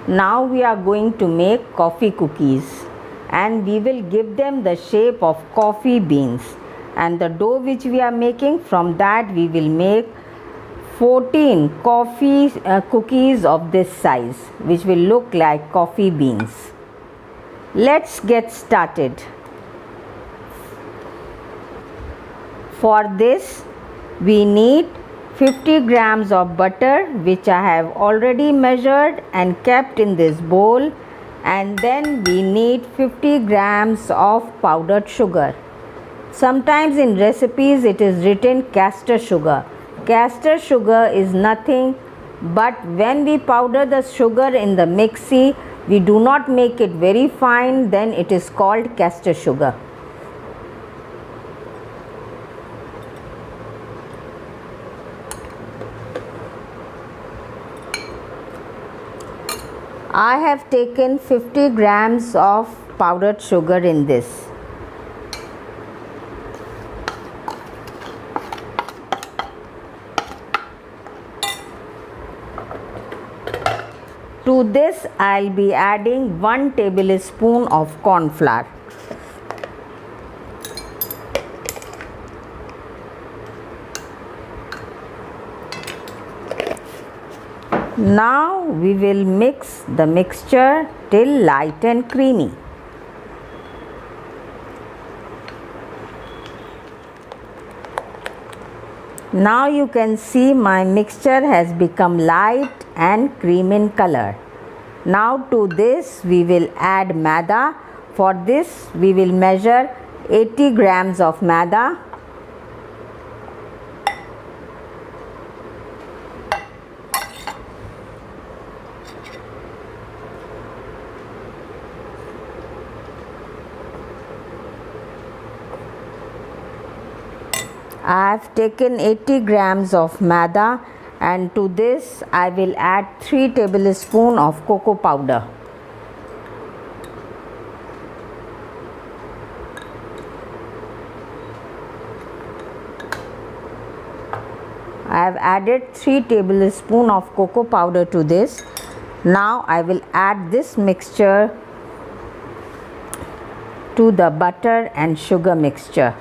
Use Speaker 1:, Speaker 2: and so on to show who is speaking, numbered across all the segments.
Speaker 1: Now we are going to make coffee cookies, and we will give them the shape of coffee beans, and the dough which we are making, from that we will make 14 coffee cookies of this size, which will look like coffee beans. Let's get started. For this we need 50 grams of butter, which I have already measured and kept in this bowl, and then we need 50 grams of powdered sugar. Sometimes in recipes it is written castor sugar. Castor sugar is nothing but when we powder the sugar in the mixie, we do not make it very fine, then it is called castor sugar. I have taken 50 grams of powdered sugar in this. To this I'll be adding 1 tablespoon of corn flour. Now we will mix the mixture till light and creamy. Now you can see my mixture has become light and cream in color. Now to this we will add maida. For this we will measure 80 grams of maida. I have taken 80 grams of maida, and to this I will add 3 tablespoons of cocoa powder. I have added 3 tablespoons of cocoa powder to this. Now I will add this mixture to the butter and sugar mixture.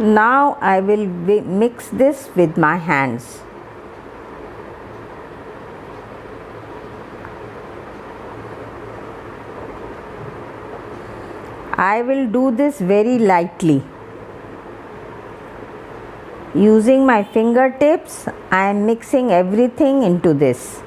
Speaker 1: Now I will mix this with my hands. I will do this very lightly. Using my fingertips, I am mixing everything into this.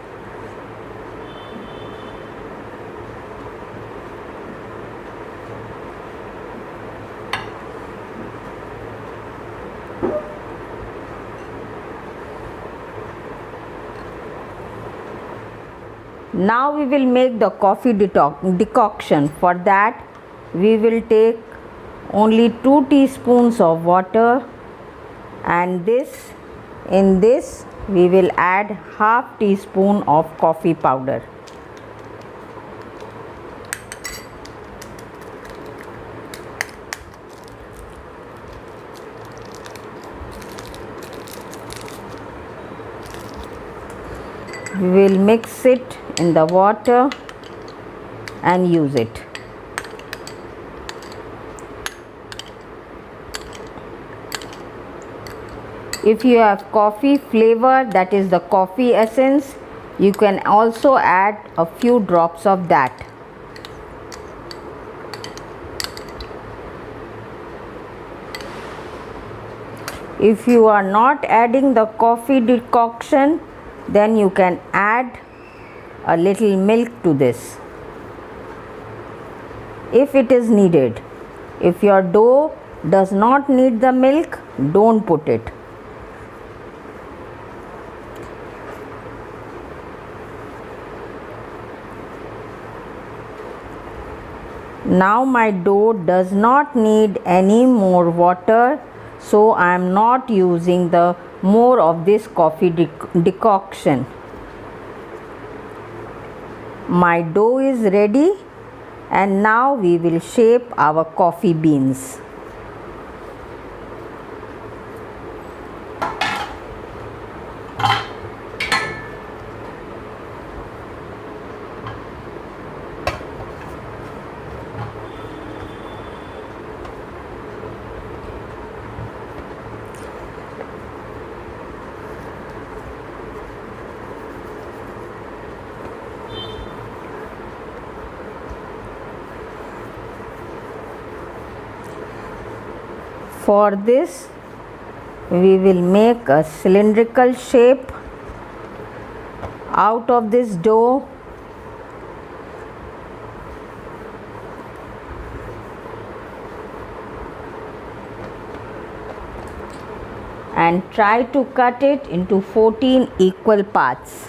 Speaker 1: Now we will make the coffee decoction. For that we will take only 2 teaspoons of water, and in this we will add half teaspoon of coffee powder. We will mix it in the water and use it. If you have coffee flavor, that is the coffee essence, you can also add a few drops of that. If you are not adding the coffee decoction, then you can add a little milk to this if it is needed. If your dough does not need the milk, don't put it. Now my dough does not need any more water, so I am not using the more of this coffee decoction. My dough is ready, and now we will shape our coffee beans. For this, we will make a cylindrical shape out of this dough. And try to cut it into 14 equal parts.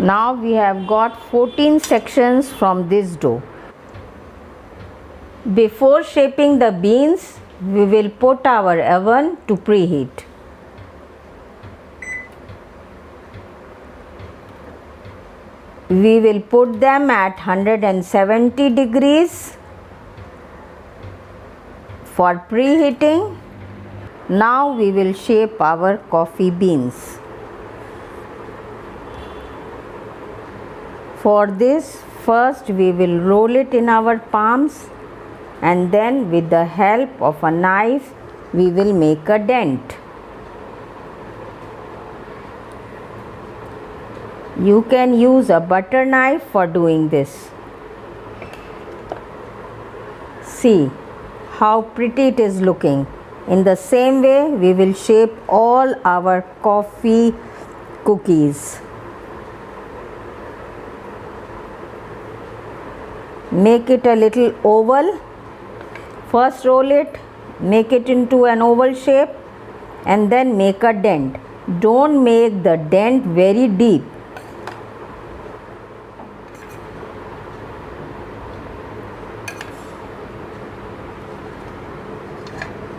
Speaker 1: Now we have got 14 sections from this dough. Before shaping the beans, we will put our oven to preheat. We will put them at 170 degrees for preheating. Now we will shape our coffee beans. For this, first we will roll it in our palms, and then with the help of a knife we will make a dent. You can use a butter knife for doing this. See how pretty it is looking. In the same way, we will shape all our coffee cookies. Make it a little oval. First roll it, make it into an oval shape, and then make a dent. Don't make the dent very deep.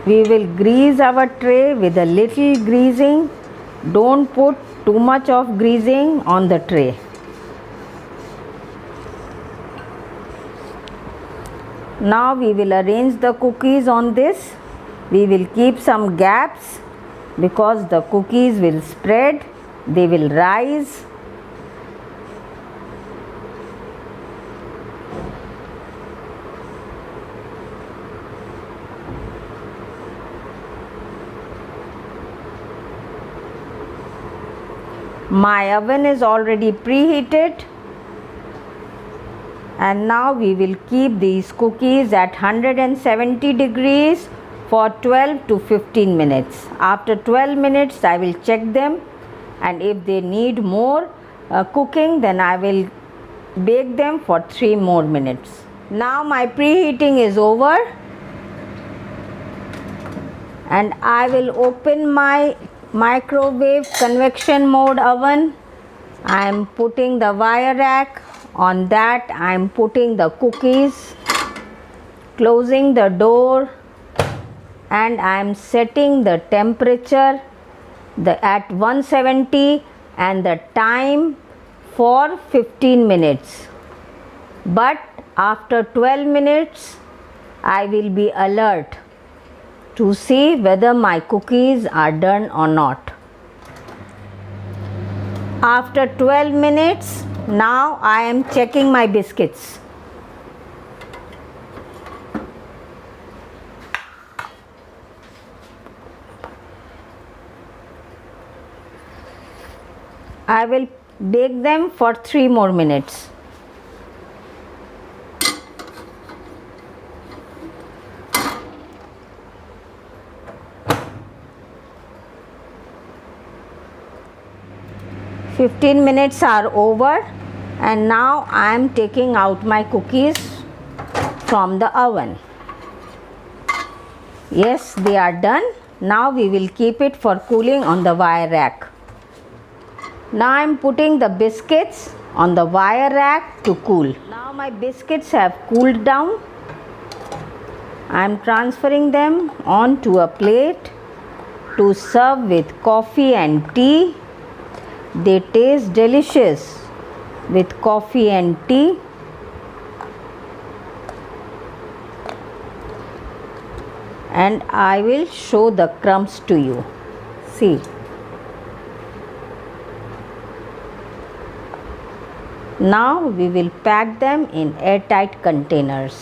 Speaker 1: We will grease our tray with a little greasing. Don't put too much of greasing on the tray. Now we will arrange the cookies on this. We will keep some gaps because the cookies will spread, they will rise. My oven is already preheated. And now we will keep these cookies at 170 degrees for 12 to 15 minutes. After 12 minutes, I will check them, and if they need more cooking, then I will bake them for 3 more minutes. Now my preheating is over, and I will open my microwave convection mode oven. I am putting the wire rack. On that, I am putting the cookies, closing the door, and I am setting the temperature at 170 and the time for 15 minutes. But after 12 minutes, I will be alert to see whether my cookies are done or not. After 12 minutes, Now I am checking my biscuits. I will bake them for 3 more minutes. "15 minutes are over and now I am taking out my cookies from the oven. Yes, they are done. Now we will keep it for cooling on the wire rack. Now I am putting the biscuits on the wire rack to cool. Now my biscuits have cooled down. I am transferring them onto a plate to serve with coffee and tea. They taste delicious with coffee and tea. And I will show the crumbs to you. See. Now we will pack them in airtight containers.